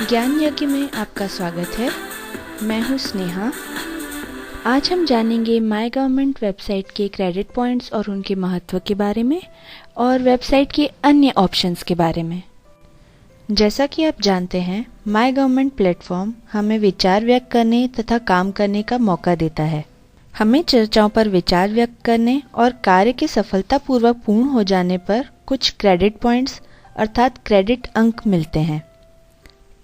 ज्ञान यज्ञ में आपका स्वागत है। मैं हूँ स्नेहा। आज हम जानेंगे माय गवर्नमेंट वेबसाइट के क्रेडिट पॉइंट्स और उनके महत्व के बारे में और वेबसाइट के अन्य ऑप्शंस के बारे में। जैसा कि आप जानते हैं, माय गवर्नमेंट प्लेटफॉर्म हमें विचार व्यक्त करने तथा काम करने का मौका देता है। हमें चर्चाओं पर विचार व्यक्त करने और कार्य के सफलतापूर्वक पूर्ण हो जाने पर कुछ क्रेडिट पॉइंट्स अर्थात क्रेडिट अंक मिलते हैं।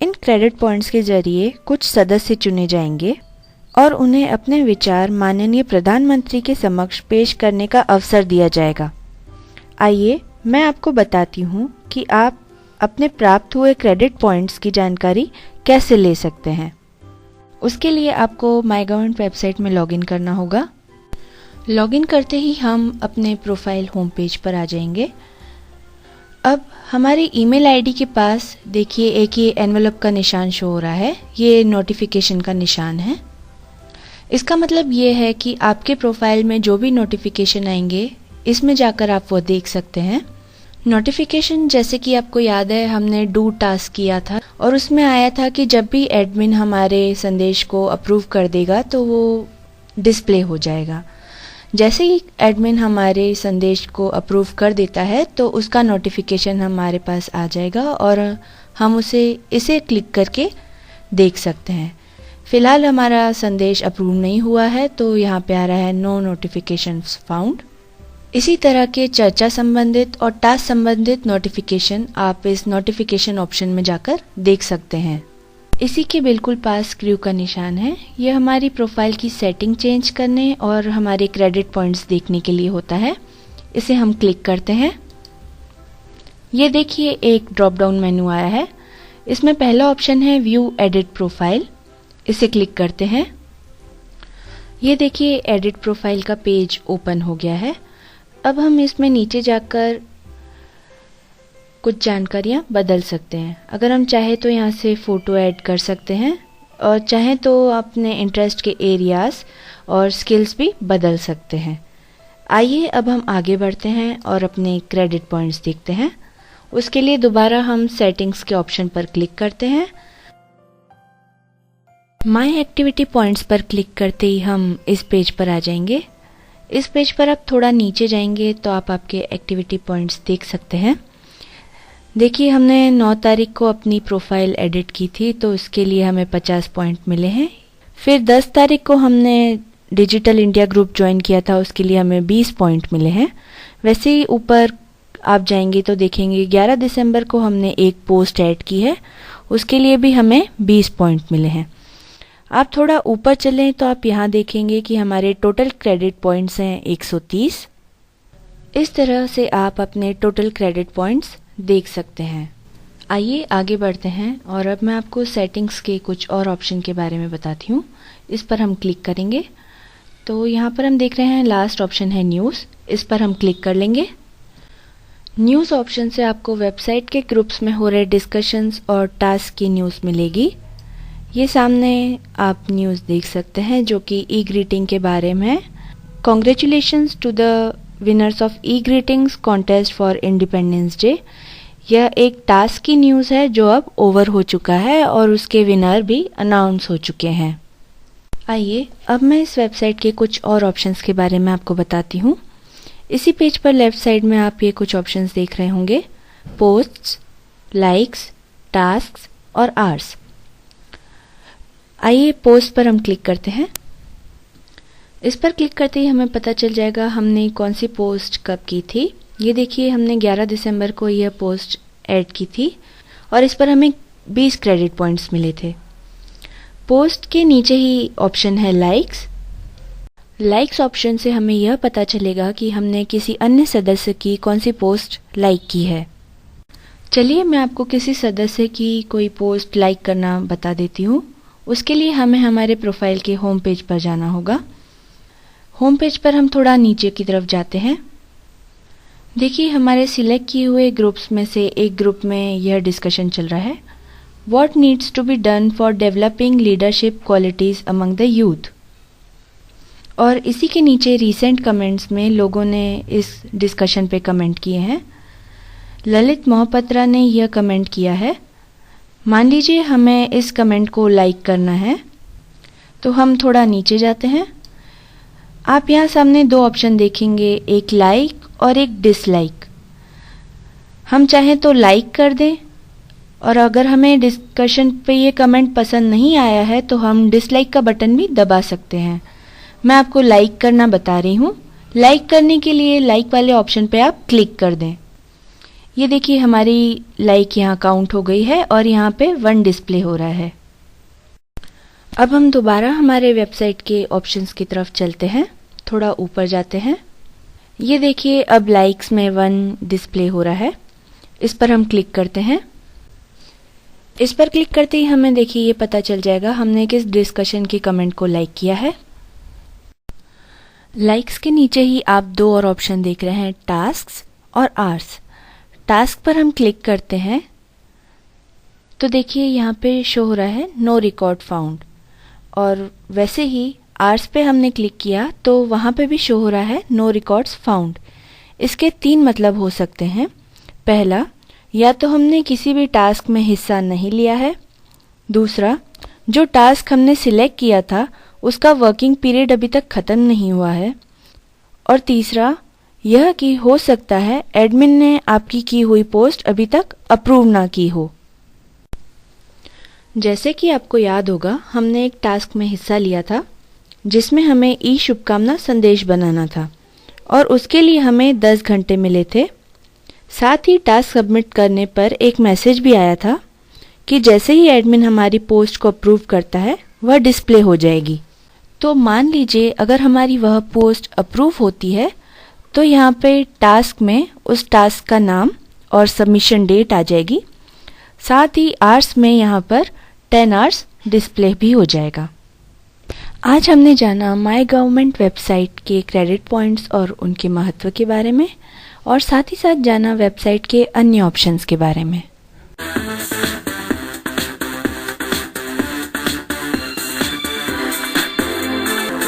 इन क्रेडिट पॉइंट्स के जरिए कुछ सदस्य चुने जाएंगे और उन्हें अपने विचार माननीय प्रधानमंत्री के समक्ष पेश करने का अवसर दिया जाएगा। आइए मैं आपको बताती हूँ कि आप अपने प्राप्त हुए क्रेडिट पॉइंट्स की जानकारी कैसे ले सकते हैं। उसके लिए आपको माय गवर्नमेंट वेबसाइट में लॉगिन करना होगा। लॉगिन करते ही हम अपने प्रोफाइल होम पेज पर आ जाएंगे। अब हमारे ईमेल आईडी के पास देखिए एक ये एनवेलप का निशान शो हो रहा है। ये नोटिफिकेशन का निशान है। इसका मतलब ये है कि आपके प्रोफाइल में जो भी नोटिफिकेशन आएंगे इसमें जाकर आप वो देख सकते हैं। नोटिफिकेशन जैसे कि आपको याद है हमने डू टास्क किया था और उसमें आया था कि जब भी एडमिन हमारे संदेश को अप्रूव कर देगा तो वो डिस्प्ले हो जाएगा। जैसे ही एडमिन हमारे संदेश को अप्रूव कर देता है तो उसका नोटिफिकेशन हमारे पास आ जाएगा और हम इसे क्लिक करके देख सकते हैं। फिलहाल हमारा संदेश अप्रूव नहीं हुआ है तो यहाँ पे आ रहा है नो नोटिफिकेशंस फाउंड। इसी तरह के चर्चा संबंधित और टास्क संबंधित नोटिफिकेशन आप इस नोटिफिकेशन ऑप्शन में जाकर देख सकते हैं। इसी के बिल्कुल पास क्रू का निशान है। यह हमारी प्रोफाइल की सेटिंग चेंज करने और हमारे क्रेडिट पॉइंट्स देखने के लिए होता है। इसे हम क्लिक करते हैं। ये देखिए एक ड्रॉप डाउन मेन्यू आया है। इसमें पहला ऑप्शन है व्यू एडिट प्रोफाइल। इसे क्लिक करते हैं। ये देखिए एडिट प्रोफाइल का पेज ओपन हो गया है। अब हम इसमें नीचे जाकर कुछ जानकारियां बदल सकते हैं। अगर हम चाहे तो यहाँ से फ़ोटो ऐड कर सकते हैं और चाहे तो अपने इंटरेस्ट के एरियाज़ और स्किल्स भी बदल सकते हैं। आइए अब हम आगे बढ़ते हैं और अपने क्रेडिट पॉइंट्स देखते हैं। उसके लिए दोबारा हम सेटिंग्स के ऑप्शन पर क्लिक करते हैं। माय एक्टिविटी पॉइंट्स पर क्लिक करते ही हम इस पेज पर आ जाएंगे। इस पेज पर आप थोड़ा नीचे जाएंगे तो आप आपके एक्टिविटी पॉइंट्स देख सकते हैं। देखिए हमने 9 तारीख को अपनी प्रोफाइल एडिट की थी तो उसके लिए हमें 50 पॉइंट मिले हैं। फिर 10 तारीख को हमने डिजिटल इंडिया ग्रुप ज्वाइन किया था, उसके लिए हमें 20 पॉइंट मिले हैं। वैसे ही ऊपर आप जाएंगे तो देखेंगे 11 दिसंबर को हमने एक पोस्ट ऐड की है, उसके लिए भी हमें 20 पॉइंट मिले हैं। आप थोड़ा ऊपर चलें तो आप यहाँ देखेंगे कि हमारे टोटल क्रेडिट पॉइंट्स हैं 130। इस तरह से आप अपने टोटल क्रेडिट पॉइंट्स देख सकते हैं। आइए आगे बढ़ते हैं और अब मैं आपको सेटिंग्स के कुछ और ऑप्शन के बारे में बताती हूँ। इस पर हम क्लिक करेंगे तो यहाँ पर हम देख रहे हैं लास्ट ऑप्शन है न्यूज़। इस पर हम क्लिक कर लेंगे। न्यूज़ ऑप्शन से आपको वेबसाइट के ग्रुप्स में हो रहे डिस्कशंस और टास्क की न्यूज़ मिलेगी। ये सामने आप न्यूज़ देख सकते हैं जो कि ई ग्रीटिंग के बारे में है। Congratulations to the winners of e greetings contest for Independence Day. यह एक टास्क की न्यूज़ है जो अब ओवर हो चुका है और उसके विनर भी अनाउंस हो चुके हैं। आइए अब मैं इस वेबसाइट के कुछ और ऑप्शंस के बारे में आपको बताती हूँ। इसी पेज पर लेफ्ट साइड में आप ये कुछ ऑप्शंस देख रहे होंगे, पोस्ट्स, लाइक्स, टास्क्स और आवर्स। आइए पोस्ट पर हम क्लिक करते हैं। इस पर क्लिक करते ही हमें पता चल जाएगा हमने कौन सी पोस्ट कब की थी। ये देखिए हमने 11 दिसंबर को यह पोस्ट ऐड की थी और इस पर हमें 20 क्रेडिट पॉइंट्स मिले थे। पोस्ट के नीचे ही ऑप्शन है लाइक्स। लाइक्स ऑप्शन से हमें यह पता चलेगा कि हमने किसी अन्य सदस्य की कौन सी पोस्ट लाइक की है। चलिए मैं आपको किसी सदस्य की कोई पोस्ट लाइक करना बता देती हूँ। उसके लिए हमें हमारे प्रोफाइल के होम पेज पर जाना होगा। होम पेज पर हम थोड़ा नीचे की तरफ जाते हैं। देखिए हमारे सिलेक्ट किए हुए ग्रुप्स में से एक ग्रुप में यह डिस्कशन चल रहा है, what needs to be done for developing leadership qualities among the youth. और इसी के नीचे रीसेंट कमेंट्स में लोगों ने इस डिस्कशन पे कमेंट किए हैं। ललित मोहपत्रा ने यह कमेंट किया है, मान लीजिए हमें इस कमेंट को लाइक करना है, तो हम थोड़ा नीचे जाते हैं। आप यहाँ सामने दो ऑप्शन देखेंगे, एक लाइक और एक डिसलाइक। हम चाहें तो लाइक कर दें, और अगर हमें डिस्कशन पे ये कमेंट पसंद नहीं आया है तो हम डिसलाइक का बटन भी दबा सकते हैं। मैं आपको लाइक करना बता रही हूँ। लाइक करने के लिए लाइक वाले ऑप्शन पे आप क्लिक कर दें। ये देखिए हमारी लाइक यहाँ काउंट हो गई है और यहाँ पे 1 डिस्प्ले हो रहा है। अब हम दोबारा हमारे वेबसाइट के ऑप्शंस की तरफ चलते हैं, थोड़ा ऊपर जाते हैं। ये देखिए अब लाइक्स में 1 डिस्प्ले हो रहा है। इस पर हम क्लिक करते हैं। इस पर क्लिक करते ही हमें देखिए ये पता चल जाएगा हमने किस डिस्कशन की कमेंट को लाइक किया है। लाइक्स के नीचे ही आप दो और ऑप्शन देख रहे हैं, टास्क्स और आवर्स। टास्क पर हम क्लिक करते हैं तो देखिए यहाँ पे शो हो रहा है नो रिकॉर्ड फाउंड, और वैसे ही आवर्स पे हमने क्लिक किया तो वहाँ पे भी शो हो रहा है नो रिकॉर्ड्स फाउंड। इसके 3 मतलब हो सकते हैं। पहला, या तो हमने किसी भी टास्क में हिस्सा नहीं लिया है। दूसरा, जो टास्क हमने सिलेक्ट किया था उसका वर्किंग पीरियड अभी तक ख़त्म नहीं हुआ है। और तीसरा यह कि हो सकता है एडमिन ने आपकी की हुई पोस्ट अभी तक अप्रूव ना की हो। जैसे कि आपको याद होगा, हमने एक टास्क में हिस्सा लिया था जिसमें हमें ई शुभकामना संदेश बनाना था, और उसके लिए हमें 10 घंटे मिले थे। साथ ही टास्क सबमिट करने पर एक मैसेज भी आया था कि जैसे ही एडमिन हमारी पोस्ट को अप्रूव करता है वह डिस्प्ले हो जाएगी। तो मान लीजिए अगर हमारी वह पोस्ट अप्रूव होती है तो यहाँ पे टास्क में उस टास्क का नाम और सबमिशन डेट आ जाएगी। साथ ही आवर्स में यहाँ पर 10 आवर्स डिस्प्ले भी हो जाएगा। आज हमने जाना माय गवर्नमेंट वेबसाइट के क्रेडिट पॉइंट्स और उनके महत्व के बारे में, और साथ ही साथ जाना वेबसाइट के अन्य ऑप्शंस के बारे में।